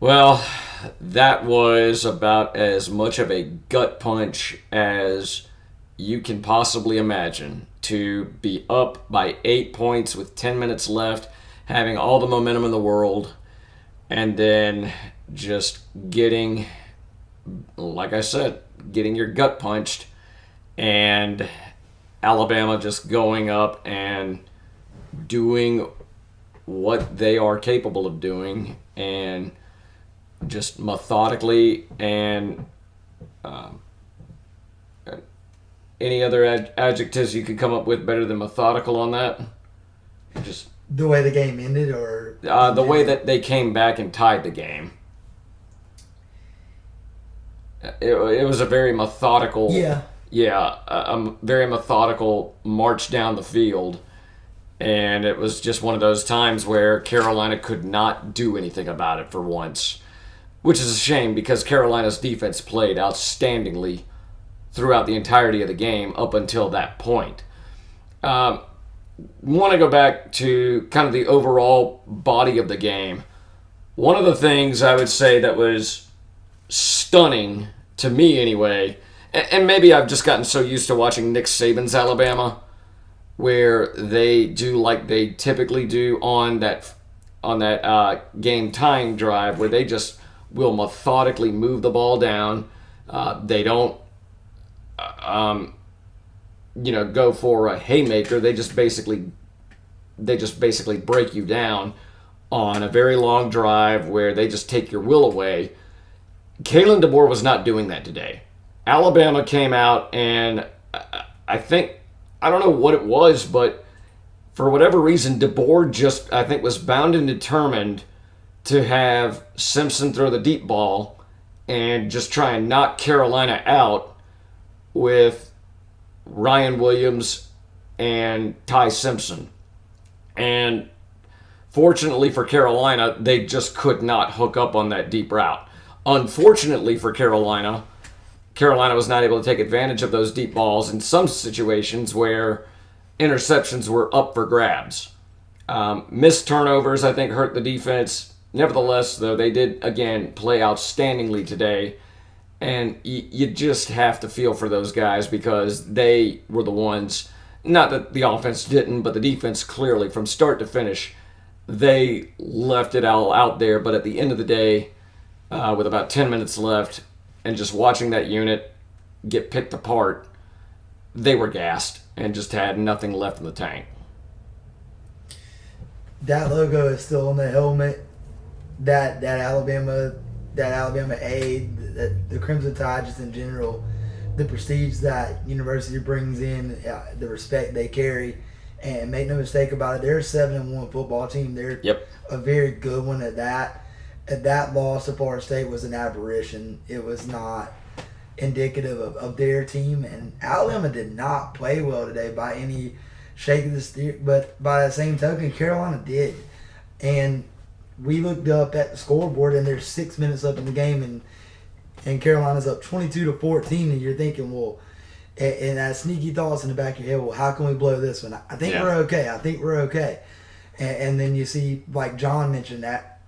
Well, that was about as much of a gut punch as you can possibly imagine. To be up by 8 points with 10 minutes left, having all the momentum in the world, and then just getting, like I said, getting your gut punched, and Alabama just going up and doing what they are capable of doing, and just methodically, and any other adjectives you could come up with better than methodical on that? Just The way the game ended, or the way that they came back and tied the game. It was a very methodical, a very methodical march down the field, and it was just one of those times where Carolina could not do anything about it for once, which is a shame because Carolina's defense played outstandingly throughout the entirety of the game up until that point. Want to go back to kind of the overall body of the game. One of the things I would say that was stunning to me anyway, and maybe I've just gotten so used to watching Nick Saban's Alabama, where they do like they typically do on that game tying drive, where they just will methodically move the ball down. They don't go for a haymaker. They just basically break you down on a very long drive where they just take your will away. Kalen DeBoer was not doing that today. Alabama came out, and I don't know what it was, but for whatever reason, DeBoer just, I think, was bound and determined to have Simpson throw the deep ball and just try and knock Carolina out with Ryan Williams and Ty Simpson. And fortunately for Carolina, they just could not hook up on that deep route. Unfortunately for Carolina was not able to take advantage of those deep balls in some situations where interceptions were up for grabs. Missed turnovers, I think, hurt the defense. Nevertheless, though, they did, again, play outstandingly today. And you just have to feel for those guys because they were the ones, not that the offense didn't, but the defense clearly, from start to finish, they left it all out there. But at the end of the day, with about 10 minutes left, and just watching that unit get picked apart, they were gassed and just had nothing left in the tank. That logo is still on the helmet. That Alabama A, the Crimson Tide, just in general, the prestige that university brings in, the respect they carry, and make no mistake about it, they're a 7-1 football team. They're a very good one at that. That loss to Florida State was an aberration. It was not indicative of their team, and Alabama did not play well today by any shake of the stick, but by the same token, Carolina did. And we looked up at the scoreboard, and there's 6 minutes left in the game, and Carolina's up 22-14, and you're thinking, well, and that sneaky thoughts in the back of your head, well, how can we blow this one? I think we're okay. And then you see, like John mentioned, that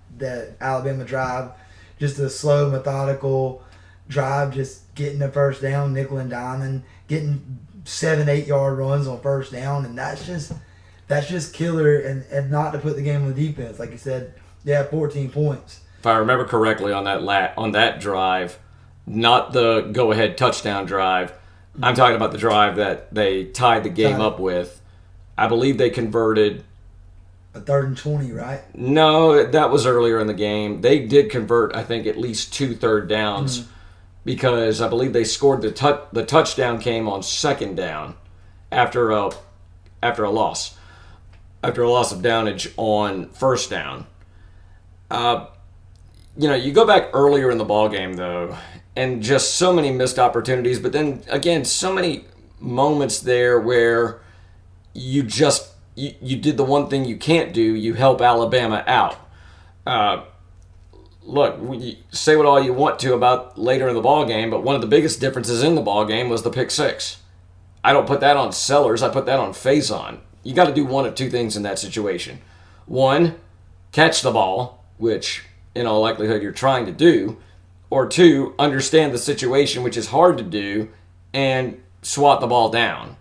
Alabama drive, just a slow, methodical drive, just getting the first down, nickel and diming, getting 7-8 yard runs on first down, and that's just killer. And not to put the game on the defense, like you said, they had 14 points. If I remember correctly, on that drive, not the go-ahead touchdown drive, I'm talking about the drive that they tied the game up with. I believe they converted a 3rd and 20, right? No, that was earlier in the game. They did convert, I think, at least 2 third downs because I believe they scored the touchdown came on 2nd down after a loss of downage on 1st down. You go back earlier in the ball game though, and just so many missed opportunities. But then again, so many moments there where you did the one thing you can't do. You help Alabama out. Look, say what all you want to about later in the ball game, but one of the biggest differences in the ball game was the pick six. I don't put that on Sellers. I put that on Faison. You got to do one of two things in that situation. One, catch the ball, which in all likelihood, you're trying to do, or 2, understand the situation, which is hard to do, and swat the ball down.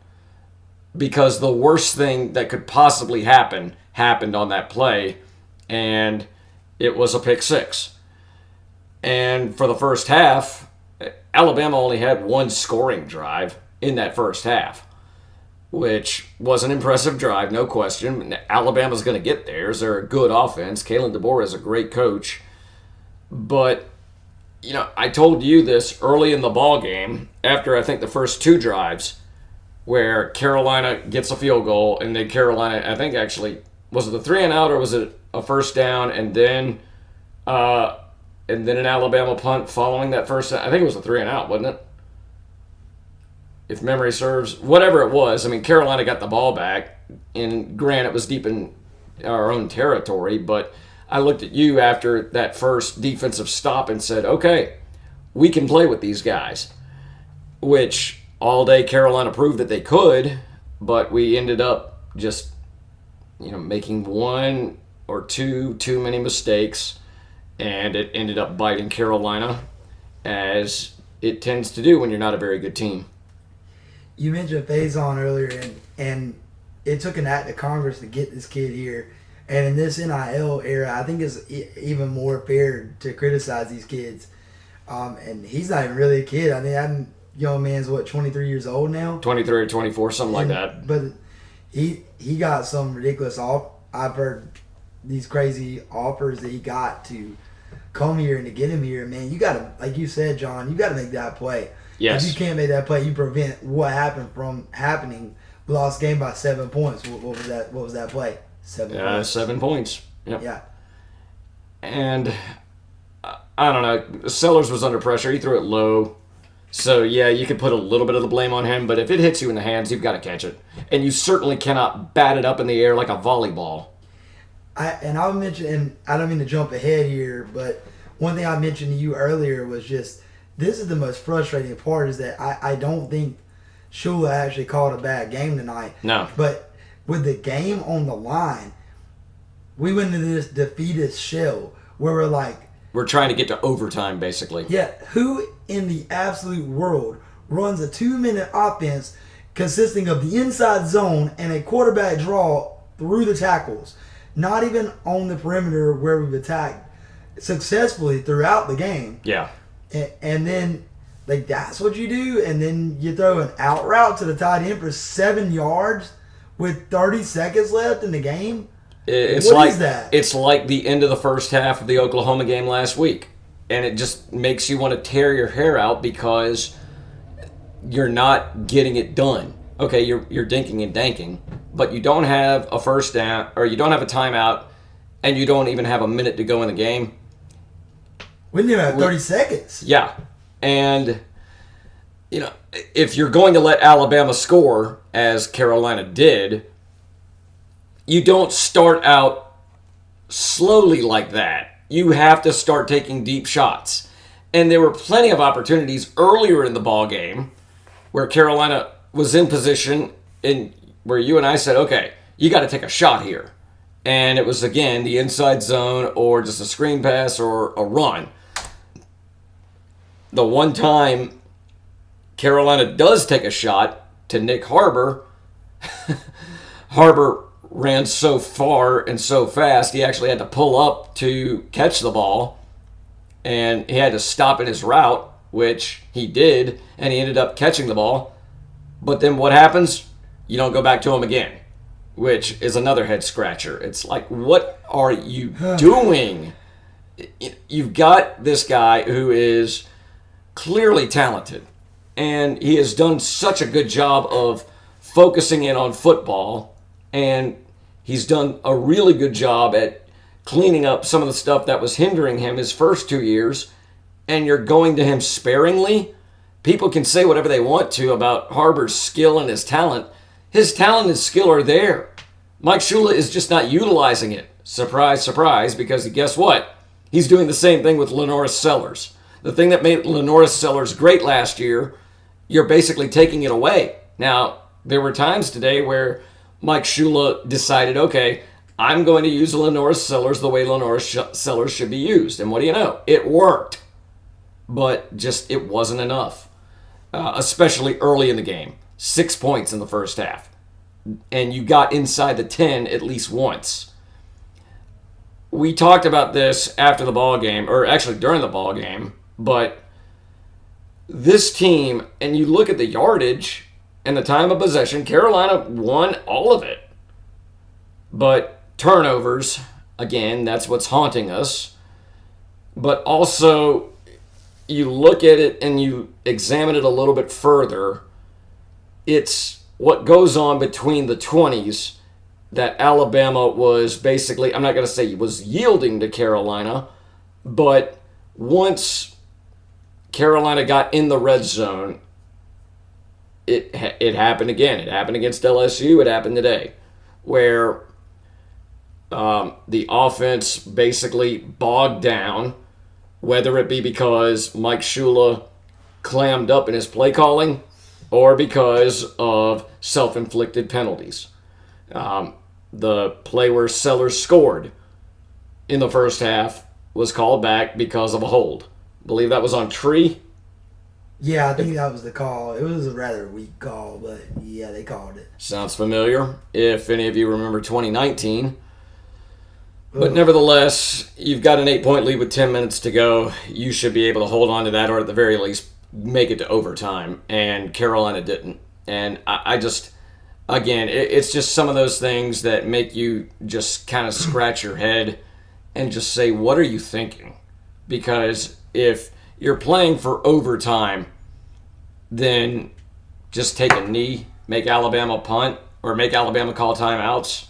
Because the worst thing that could possibly happen happened on that play, and it was a pick six. And for the first half, Alabama only had one scoring drive in that first half, which was an impressive drive, no question. Alabama's going to get theirs. They're a good offense. Kalen DeBoer is a great coach. But, I told you this early in the ball game, after I think the first 2 drives, where Carolina gets a field goal, and then Carolina, I think actually, was it the 3 and out, or was it a first down, and then an Alabama punt following that first down? I think it was a 3 and out, wasn't it? If memory serves, whatever it was. I mean, Carolina got the ball back, and granted, it was deep in our own territory, but I looked at you after that first defensive stop and said, okay, we can play with these guys, which all day Carolina proved that they could, but we ended up just, making 1 or 2 too many mistakes, and it ended up biting Carolina, as it tends to do when you're not a very good team. You mentioned Faison earlier, and it took an act of Congress to get this kid here. And in this NIL era, I think it's even more fair to criticize these kids. And he's not even really a kid. I mean, that young man's, 23 years old now? 23 or 24, something like that. But he got some ridiculous I've heard these crazy offers that he got to come here and to get him here. Man, you got to, like you said, John, you got to make that play. Yes. If you can't make that play, you prevent what happened from happening. We lost game by 7 points. What was that? What was that play? 7 points. 7 points. Yep. Yeah. And I don't know. Sellers was under pressure. He threw it low. So, yeah, you could put a little bit of the blame on him, but if it hits you in the hands, you've got to catch it. And you certainly cannot bat it up in the air like a volleyball. I'll mention, and I don't mean to jump ahead here, but one thing I mentioned to you earlier was just, this is the most frustrating part, is that I don't think Shula actually called a bad game tonight. No. But with the game on the line, we went into this defeatist shell where we're like, we're trying to get to overtime, basically. yeah, who in the absolute world runs a 2-minute offense consisting of the inside zone and a quarterback draw through the tackles, not even on the perimeter where we've attacked successfully throughout the game? Yeah. And then, like, that's what you do, and then you throw an out route to the tight end for 7 yards with 30 seconds left in the game? What is that? It's like the end of the first half of the Oklahoma game last week. And it just makes you want to tear your hair out because you're not getting it done. Okay, you're dinking and danking, but you don't have a first down, or you don't have a timeout, and you don't even have a minute to go in the game. We didn't even have 30 seconds. Yeah. And, if you're going to let Alabama score, as Carolina did, you don't start out slowly like that. You have to start taking deep shots. And there were plenty of opportunities earlier in the ball game where Carolina was in position, and where you and I said, okay, you got to take a shot here. And it was, again, the inside zone or just a screen pass or a run. The one time Carolina does take a shot to Nick Harbor, Harbor ran so far and so fast, he actually had to pull up to catch the ball, and he had to stop in his route, which he did, and he ended up catching the ball. But then what happens? You don't go back to him again, which is another head scratcher. It's like, what are you doing? You've got this guy who is clearly talented, and he has done such a good job of focusing in on football, and he's done a really good job at cleaning up some of the stuff that was hindering him his first 2 years, and you're going to him sparingly. People can say whatever they want to about Harbor's skill and his talent. His talent and skill are there. Mike Shula is just not utilizing it. Surprise, surprise, because guess what? He's doing the same thing with Lenoris Sellers. The thing that made Lenoris Sellers great last year, you're basically taking it away. Now, there were times today where Mike Shula decided, okay, I'm going to use Lenore Sellers the way Lenore Sellers should be used. And what do you know? It worked. But just it wasn't enough, especially early in the game. 6 points in the first half. And you got inside the 10 at least once. We talked about this after the ball game, or actually during the ball game, but this team, and you look at the yardage and the time of possession, Carolina won all of it. But turnovers, again, that's what's haunting us. But also, you look at it and you examine it a little bit further, it's what goes on between the 20s that Alabama was basically, I'm not going to say was yielding to Carolina, but once Carolina got in the red zone, it happened again. It happened against LSU. It happened today, where the offense basically bogged down, whether it be because Mike Shula clammed up in his play calling or because of self-inflicted penalties. The play where Sellers scored in the first half was called back because of a hold. I believe that was on Tree. Yeah, I think that was the call. It was a rather weak call, but yeah, they called it. Sounds familiar, if any of you remember 2019. But nevertheless, you've got an 8-point lead with 10 minutes to go. You should be able to hold on to that, or at the very least make it to overtime. And Carolina didn't. And I just, again, it's just some of those things that make you just kind of scratch your head and just say, what are you thinking? Because if you're playing for overtime, then just take a knee, make Alabama punt, or make Alabama call timeouts.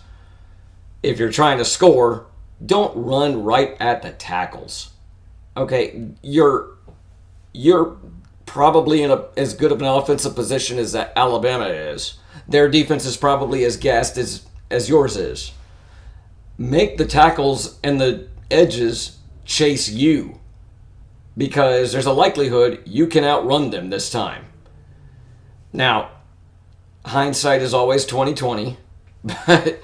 If you're trying to score, don't run right at the tackles. Okay, you're probably in as good of an offensive position as that Alabama is. Their defense is probably as gassed as yours is. Make the tackles and the edges chase you, because there's a likelihood you can outrun them this time. Now, hindsight is always 20/20, but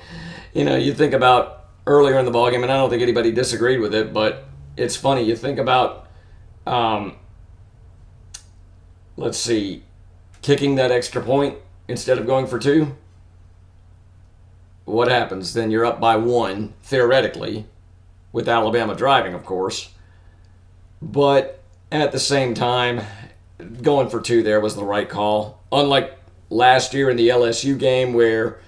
you think about earlier in the ballgame, and I don't think anybody disagreed with it, but it's funny. You think about, let's see, kicking that extra point instead of going for 2. What happens? Then you're up by 1, theoretically, with Alabama driving, of course. But at the same time, going for 2 there was the right call. Unlike last year in the LSU game where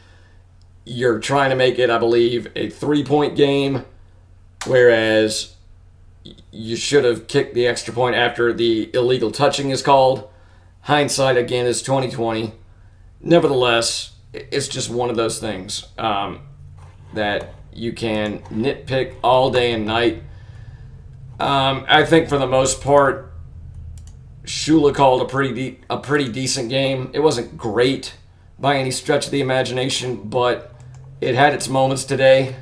you're trying to make it, I believe, a 3-point game, whereas you should have kicked the extra point after the illegal touching is called. Hindsight, again, is 20/20. Nevertheless, it's just one of those things that you can nitpick all day and night. I think for the most part, Shula called a pretty decent game. It wasn't great by any stretch of the imagination, but it had its moments today.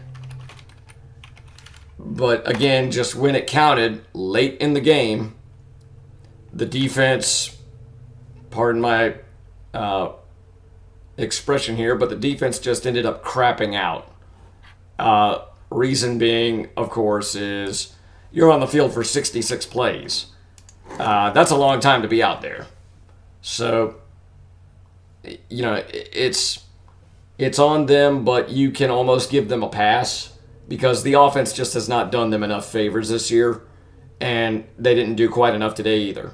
But again, just when it counted late in the game, the defense, pardon my expression here, but the defense just ended up crapping out. Reason being, of course, is you're on the field for 66 plays. That's a long time to be out there. So, it's on them, but you can almost give them a pass because the offense just has not done them enough favors this year, and they didn't do quite enough today either.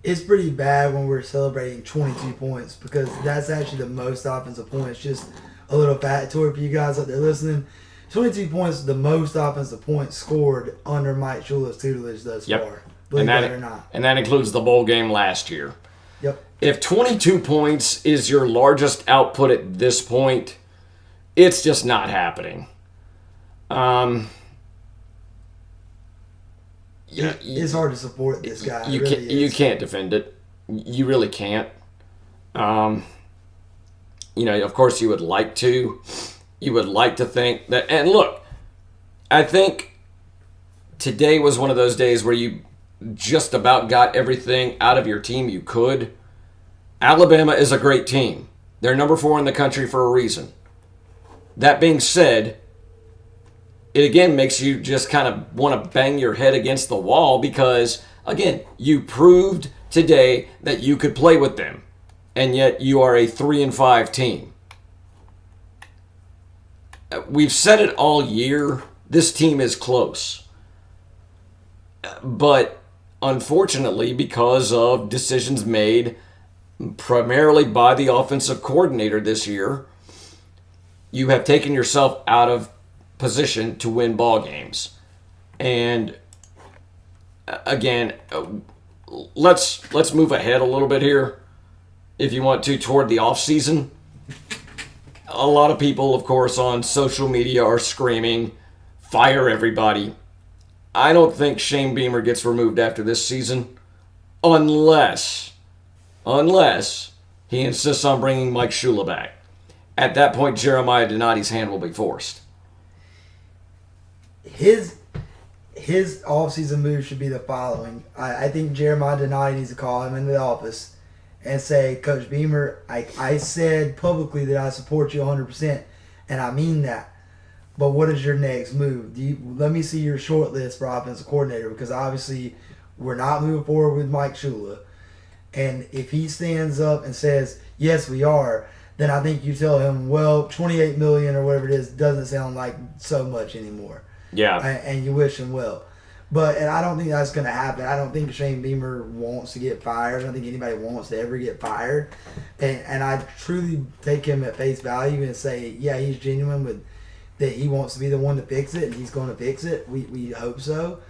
It's pretty bad when we're celebrating 22 points because that's actually the most offensive points. Just a little factoid for you guys out there listening. 22 points, the most offensive points scored under Mike Shula's tutelage thus far. Believe that or not. And that includes the bowl game last year. Yep. If 22 points is your largest output at this point, it's just not happening. It's hard to support this guy. You can't defend it. You really can't. Of course you would like to. You would like to think that. And look, I think today was one of those days where you just about got everything out of your team you could. Alabama is a great team. They're number 4 in the country for a reason. That being said, it again makes you just kind of want to bang your head against the wall because, again, you proved today that you could play with them, and yet you are a 3-5 team. We've said it all year. This team is close. But unfortunately, because of decisions made primarily by the offensive coordinator this year, you have taken yourself out of position to win ball games. And again, let's move ahead a little bit here, if you want to, toward the offseason. A lot of people, of course, on social media are screaming, fire everybody. I don't think Shane Beamer gets removed after this season unless he insists on bringing Mike Shula back. At that point, Jeremiah Donati's hand will be forced. His offseason move should be the following. I think Jeremiah Donati needs to call him into the office and say, Coach Beamer, I said publicly that I support you 100%, and I mean that. But what is your next move? Let me see your short list for offensive coordinator, because obviously we're not moving forward with Mike Shula. And if he stands up and says, yes, we are, then I think you tell him, well, $28 million or whatever it is doesn't sound like so much anymore. Yeah. And you wish him well. And I don't think that's going to happen. I don't think Shane Beamer wants to get fired. I don't think anybody wants to ever get fired. And I truly take him at face value and say, yeah, he's genuine with that he wants to be the one to fix it, and he's going to fix it. We hope so.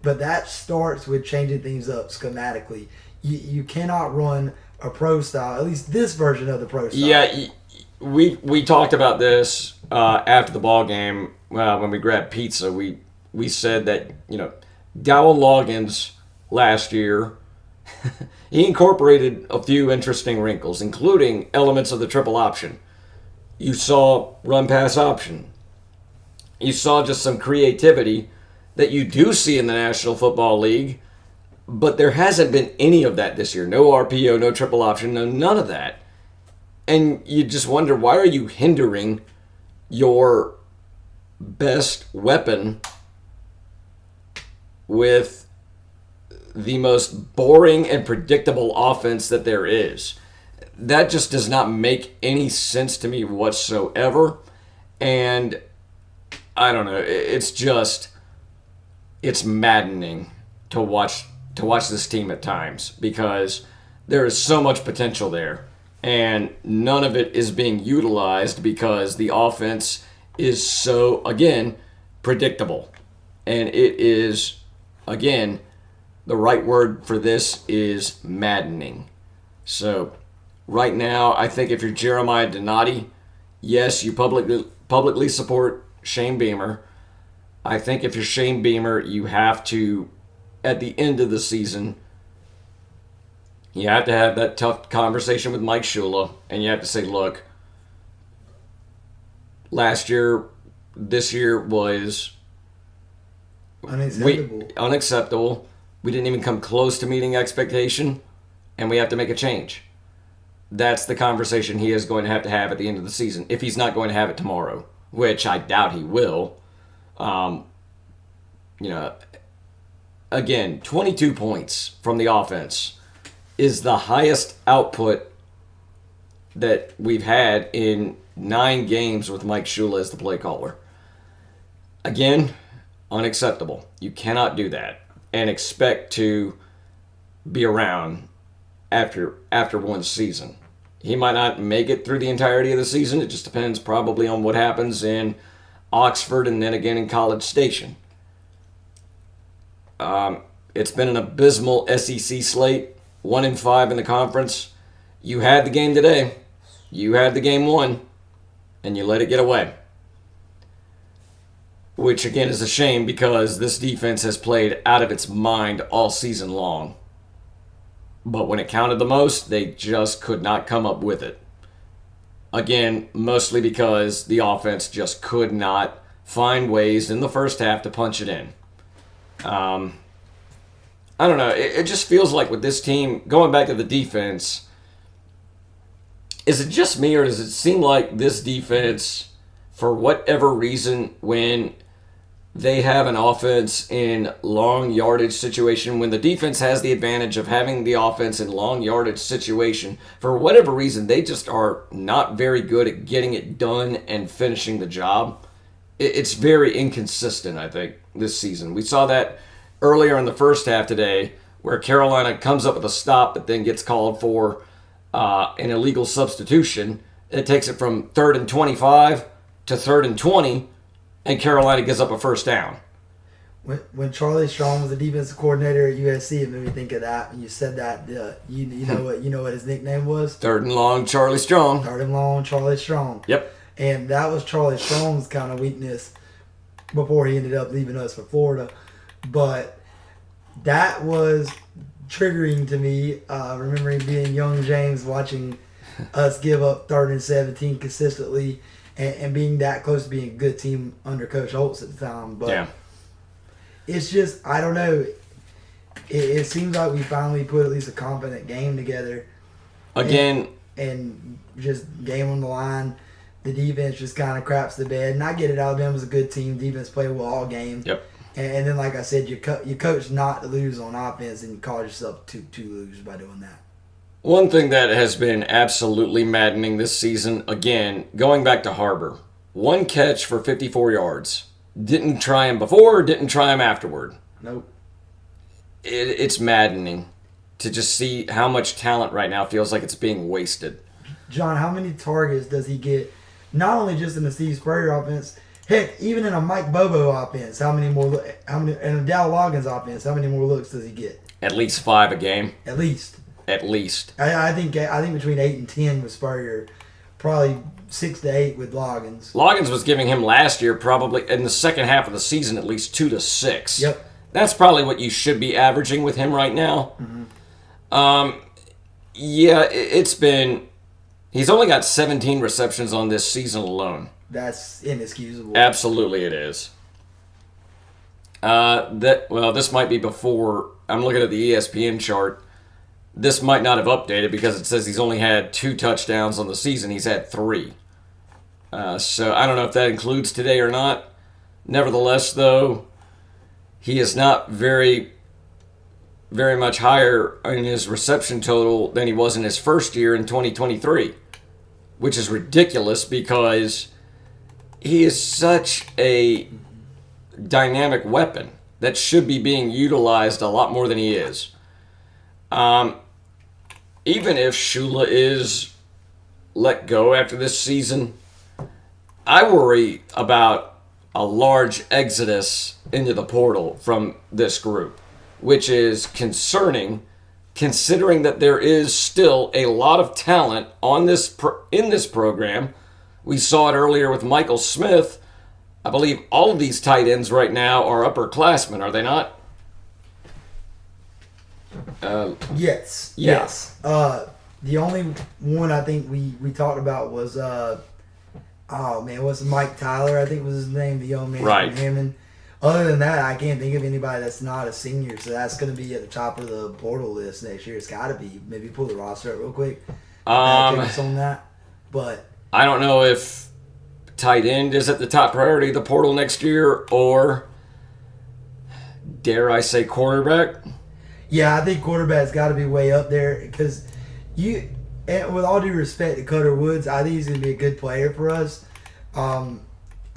But that starts with changing things up schematically. You cannot run a pro style, at least this version of the pro style. Yeah, we talked about this after the ball game when we grabbed pizza. We said that, Dowell Loggins last year, he incorporated a few interesting wrinkles, including elements of the triple option. You saw run-pass option. You saw just some creativity that you do see in the National Football League, but there hasn't been any of that this year. No RPO, no triple option, none of that. And you just wonder, why are you hindering your best weapon with the most boring and predictable offense that there is? That just does not make any sense to me whatsoever. And I don't know, it's maddening to watch this team at times, because there is so much potential there, and none of it is being utilized because the offense is so, again, predictable. And it is, again, the right word for this is maddening. So right now, I think if you're Jeremiah Donati, yes, you publicly support Shane Beamer. I think if you're Shane Beamer, you have to, at the end of the season, you have to have that tough conversation with Mike Shula, and you have to say, look, this year was unacceptable. We didn't even come close to meeting expectation, and we have to make a change. That's the conversation he is going to have at the end of the season, if he's not going to have it tomorrow, which I doubt he will. Again, 22 points from the offense is the highest output that we've had in 9 games with Mike Shula as the play caller. Again, unacceptable. You cannot do that and expect to be around after one season. He might not make it through the entirety of the season. It just depends probably on what happens in Oxford and then again in College Station. It's been an abysmal SEC slate, 1-5 in the conference. You had the game today. You had the game won, and you let it get away. Which, again, is a shame, because this defense has played out of its mind all season long. But when it counted the most, they just could not come up with it. Again, mostly because the offense just could not find ways in the first half to punch it in. I don't know. It just feels like with this team, going back to the defense, is it just me, or does it seem like this defense for whatever reason, when they have an offense in long yardage situation, when the defense has the advantage of having the offense in long yardage situation, for whatever reason, they just are not very good at getting it done and finishing the job. It's very inconsistent, I think, this season. We saw that earlier in the first half today, where Carolina comes up with a stop but then gets called for an illegal substitution. It takes it from 3rd and 25 to 3rd and 20, and Carolina gives up a first down. When Charlie Strong was the defensive coordinator at USC, it made me think of that. When you said that, you know what his nickname was? 3rd and long, Charlie Strong. 3rd and long, Charlie Strong. Yep. And that was Charlie Strong's kind of weakness before he ended up leaving us for Florida. But that was triggering to me, remembering being young James, watching us give up 3rd and 17 consistently, and being that close to being a good team under Coach Holtz at the time. But yeah. It's just, I don't know. It seems like we finally put at least a competent game together. Again. And just game on the line. The defense just kind of craps the bed. And I get it, Alabama's a good team. Defense played well all game. Yep. And then, like I said, you coach not to lose on offense, and you cause yourself to lose by doing that. One thing that has been absolutely maddening this season, again, going back to Harbor, 1 catch for 54 yards. Didn't try him before, didn't try him afterward. Nope. It's maddening to just see how much talent right now feels like it's being wasted. John, how many targets does he get? Not only just in the Steve Spurrier offense, heck, even in a Mike Bobo offense, and a Dow Loggins offense, how many more looks does he get? At least 5 a game. At least. I think between 8 and 10 with Spurrier, probably 6 to 8 with Loggins. Loggins was giving him last year probably in the second half of the season at least 2 to 6. Yep. That's probably what you should be averaging with him right now. Mm-hmm. It's been. He's only got 17 receptions on this season alone. That's inexcusable. Absolutely, it is. This might be before. I'm looking at the ESPN chart. This might not have updated because it says he's only had 2 touchdowns on the season. He's had 3. So I don't know if that includes today or not. Nevertheless, though, he is not very, very much higher in his reception total than he was in his first year in 2023, which is ridiculous because he is such a dynamic weapon that should be being utilized a lot more than he is. Even if Shula is let go after this season, I worry about a large exodus into the portal from this group, which is concerning considering that there is still a lot of talent on in this program. We saw it earlier with Michael Smith. I believe all of these tight ends right now are upperclassmen, are they not? Yes. Yeah. Yes. The only one I think we talked about was what's Mike Tyler? I think was his name, the young man from Hammond. Other than that, I can't think of anybody that's not a senior, so that's going to be at the top of the portal list next year. It's got to be. Maybe pull the roster up real quick. Check us on that. But I don't know if tight end is at the top priority of the portal next year, or dare I say quarterback? Yeah, I think quarterback's got to be way up there because and with all due respect to Cutter Woods, I think he's going to be a good player for us.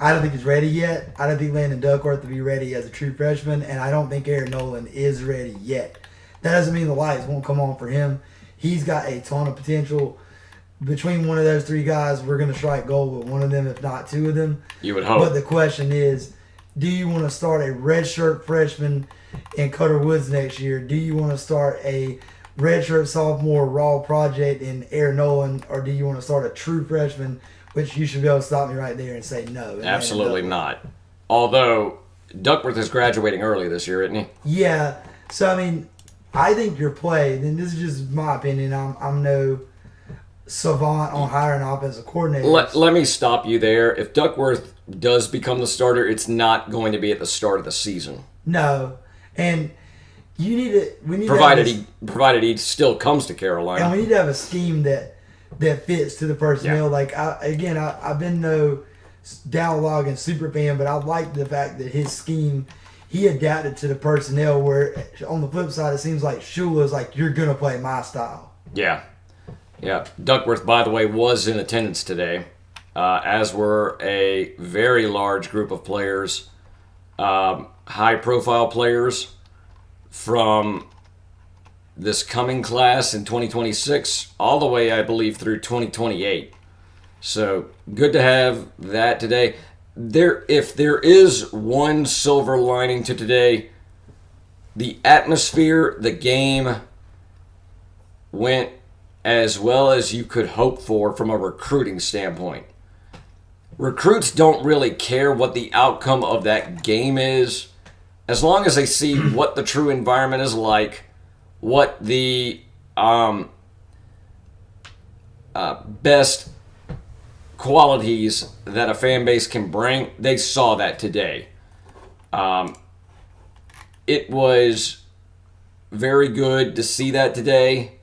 I don't think he's ready yet. I don't think Landon Duckworth will be ready as a true freshman, and I don't think Aaron Nolan is ready yet. That doesn't mean the lights won't come on for him. He's got a ton of potential. Between one of those 3 guys, we're going to strike gold with one of them, if not 2 of them. You would hope. But the question is, do you want to start a redshirt freshman in Cutter Woods next year? Do you want to start a redshirt sophomore raw project in Aaron Nolan, or do you want to start a true freshman? Which you should be able to stop me right there and say no. Absolutely not. Although Duckworth is graduating early this year, isn't he? Yeah. So, I mean, I think your play, and this is just my opinion, I'm no savant on hiring offensive coordinators. Let me stop you there. If Duckworth does become the starter, it's not going to be at the start of the season. No. And we need provided he still comes to Carolina. And we need to have a scheme that fits to the personnel. Yeah. Like, I've been no down-logging super fan, but I like the fact that his scheme, he adapted to the personnel, where on the flip side, it seems like Shula's like, you're going to play my style. Yeah. Yeah. Duckworth, by the way, was in attendance today, as were a very large group of players, high-profile players from this coming class in 2026, all the way, I believe, through 2028. So good to have that today. If there is one silver lining to today, the atmosphere, the game went as well as you could hope for from a recruiting standpoint. Recruits don't really care what the outcome of that game is, as long as they see what the true environment is like, what the best qualities that a fan base can bring. They saw that today. It was very good to see that today.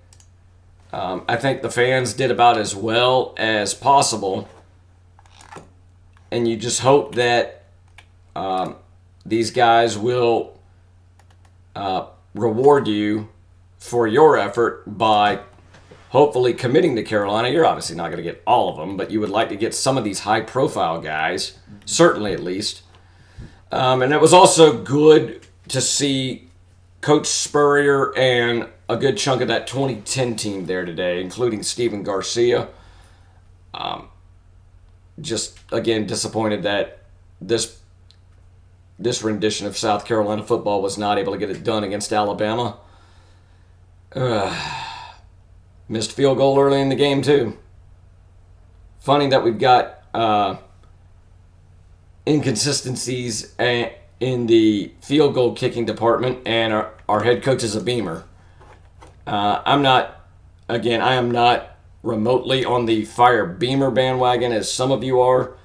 I think the fans did about as well as possible. And you just hope that these guys will reward you for your effort by hopefully committing to Carolina. You're obviously not going to get all of them, but you would like to get some of these high-profile guys, certainly at least. And it was also good to see Coach Spurrier and a good chunk of that 2010 team there today, including Steven Garcia. Just, again, disappointed that this rendition of South Carolina football was not able to get it done against Alabama. Missed field goal early in the game, too. Funny that we've got inconsistencies in the field goal kicking department, and our head coach is a Beamer. I am not remotely on the fire Beamer bandwagon as some of you are.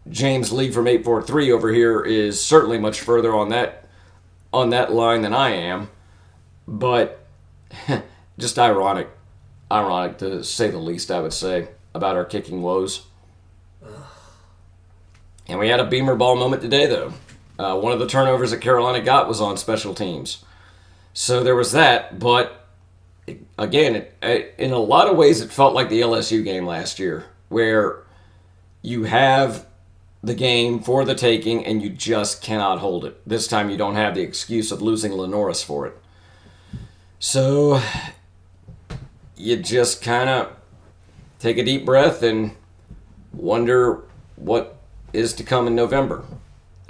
James Lee from 843 over here is certainly much further on that line than I am. But just ironic to say the least, I would say, about our kicking woes. And we had a Beamer ball moment today, though. One of the turnovers that Carolina got was on special teams. So there was that, but again, in a lot of ways, it felt like the LSU game last year, where you have the game for the taking and you just cannot hold it. This time you don't have the excuse of losing Lenoris for it. So you just kind of take a deep breath and wonder what is to come in November.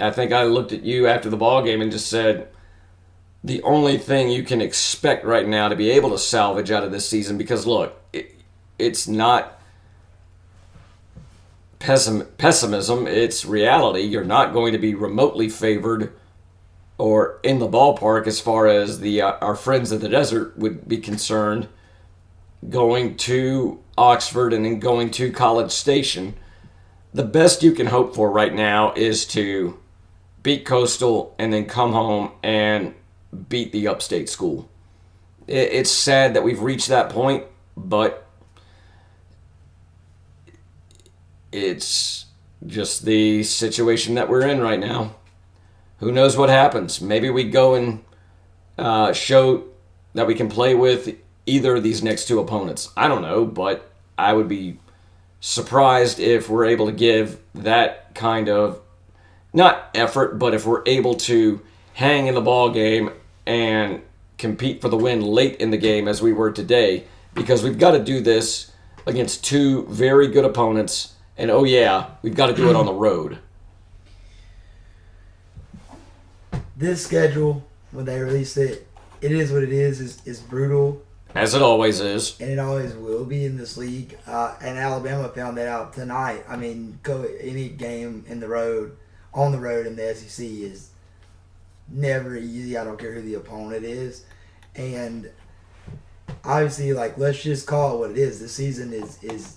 I think I looked at you after the ball game and just said, the only thing you can expect right now to be able to salvage out of this season, because look, it's not pessimism, it's reality. You're not going to be remotely favored or in the ballpark as far as our friends of the desert would be concerned, going to Oxford and then going to College Station. The best you can hope for right now is to beat Coastal and then come home and beat the upstate school. It's sad that we've reached that point, but it's just the situation that we're in right now. Who knows what happens? Maybe we go and show that we can play with either of these next two opponents. I don't know, but I would be surprised if we're able to give that kind of, not effort, but if we're able to hang in the ball game and compete for the win late in the game as we were today, because we've got to do this against two very good opponents, and oh yeah, we've got to do it on the road. This schedule, when they released it, it is what it is brutal. As it always is. And it always will be in this league. And Alabama found that out tonight. I mean, any game on the road in the SEC is never easy. I don't care who the opponent is. And obviously, let's just call it what it is. The season is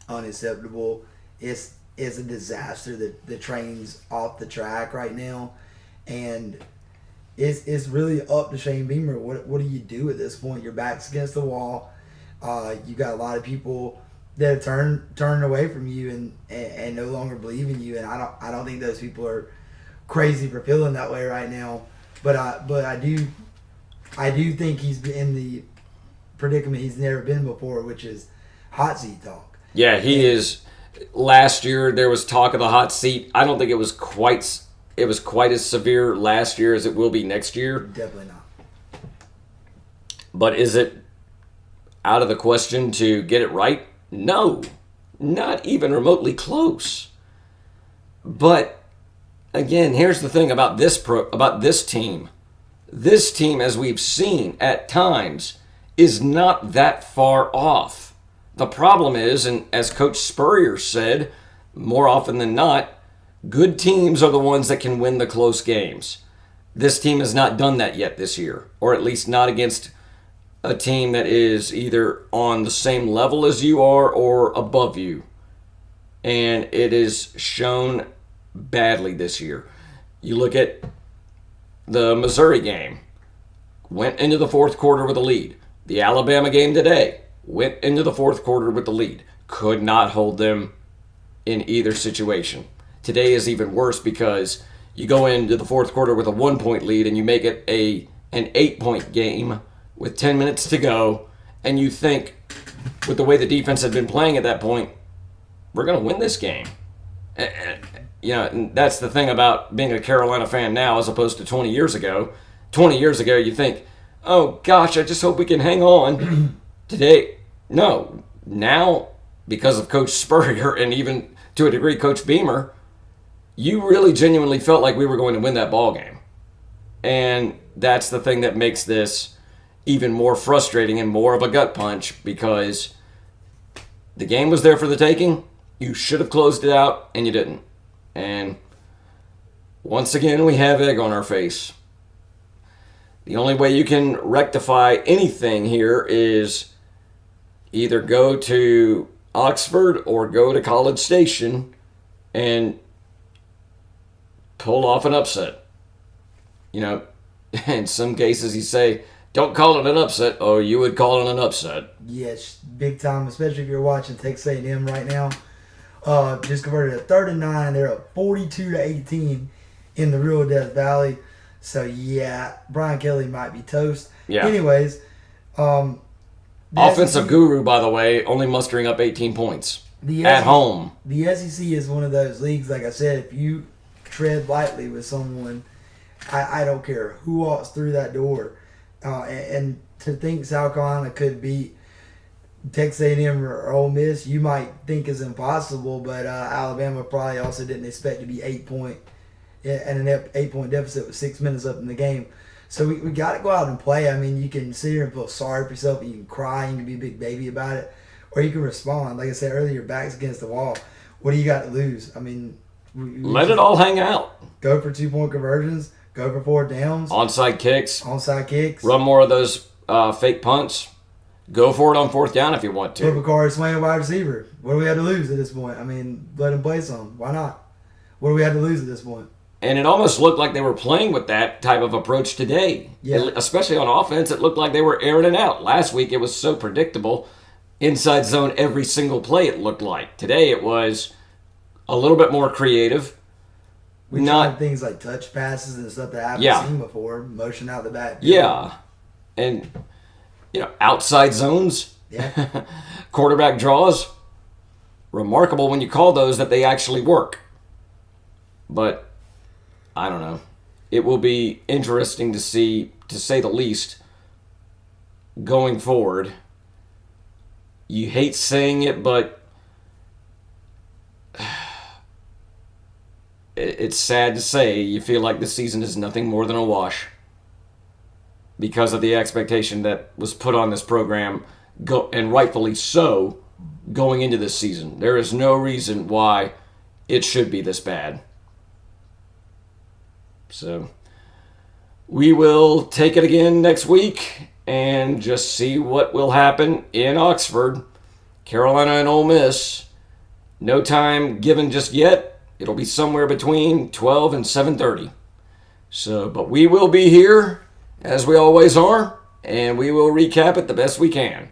unacceptable. It's a disaster. The train's off the track right now. And it's really up to Shane Beamer. What do you do at this point? Your back's against the wall. You got a lot of people that turn away from you and no longer believe in you. And I don't think those people are crazy for feeling that way right now. But I do think he's in the predicament he's never been before, which is hot seat talk. Yeah, he is. Last year there was talk of the hot seat. I don't think it was quite as severe last year as it will be next year. Definitely not. But is it out of the question to get it right? No, not even remotely close. But again, here's the thing about this team. This team, as we've seen at times, is not that far off. The problem is, and as Coach Spurrier said, more often than not, good teams are the ones that can win the close games. This team has not done that yet this year, or at least not against a team that is either on the same level as you are or above you. And it is shown badly this year. You look at the Missouri game, went into the fourth quarter with a lead. The Alabama game today, went into the fourth quarter with the lead. Could not hold them in either situation. Today is even worse because you go into the fourth quarter with a 1-point lead and you make it an 8-point game with 10 minutes to go, and you think, with the way the defense had been playing at that point, we're going to win this game. You know, and that's the thing about being a Carolina fan now as opposed to 20 years ago. 20 years ago, you think, oh, gosh, I just hope we can hang on. Today, no. Now, because of Coach Spurrier and even, to a degree, Coach Beamer, you really genuinely felt like we were going to win that ball game. And that's the thing that makes this even more frustrating and more of a gut punch, because the game was there for the taking. You should have closed it out, and you didn't. And once again, we have egg on our face. The only way you can rectify anything here is either go to Oxford or go to College Station and pull off an upset. You know, in some cases you say, don't call it an upset. Oh, you would call it an upset. Yes, big time, especially if you're watching Texas A&M right now. Just converted a 3rd and 9. They're up 42-18 in the real Death Valley. So, yeah, Brian Kelly might be toast. Yeah. Anyways. Offensive guru, by the way, only mustering up 18 points at home. The SEC is one of those leagues, like I said, if you tread lightly with someone, I don't care who walks through that door. And to think South Carolina could beat Texas A&M or Ole Miss, you might think is impossible, but Alabama probably also didn't expect to be 8-point and an 8-point deficit with 6 minutes up in the game. So we got to go out and play. I mean, you can sit here and feel sorry for yourself, and you can cry, you can be a big baby about it, or you can respond. Like I said earlier, your back's against the wall. What do you got to lose? I mean, let it all hang out. Go for 2-point conversions. Go for 4th downs. Onside kicks. Run more of those fake punts. Go for it on 4th down if you want to. Flip a card, swing a wide receiver. What do we have to lose at this point? I mean, let him play some. Why not? What do we have to lose at this point? And it almost looked like they were playing with that type of approach today. Yeah. Especially on offense, it looked like they were airing it out. Last week, it was so predictable. Inside zone every single play, it looked like. Today, it was a little bit more creative. We tried things like touch passes and stuff that I haven't seen before. Motion out the back. Yeah. And, outside zones. Yeah. Quarterback draws. Remarkable when you call those that they actually work. But, I don't know. It will be interesting to see, to say the least, going forward. You hate saying it, but it's sad to say you feel like this season is nothing more than a wash because of the expectation that was put on this program, and rightfully so, going into this season. There is no reason why it should be this bad. So we will take it again next week and just see what will happen in Oxford. Carolina and Ole Miss. No time given just yet. It'll be somewhere between 12 and 7:30. So, but we will be here, as we always are, and we will recap it the best we can.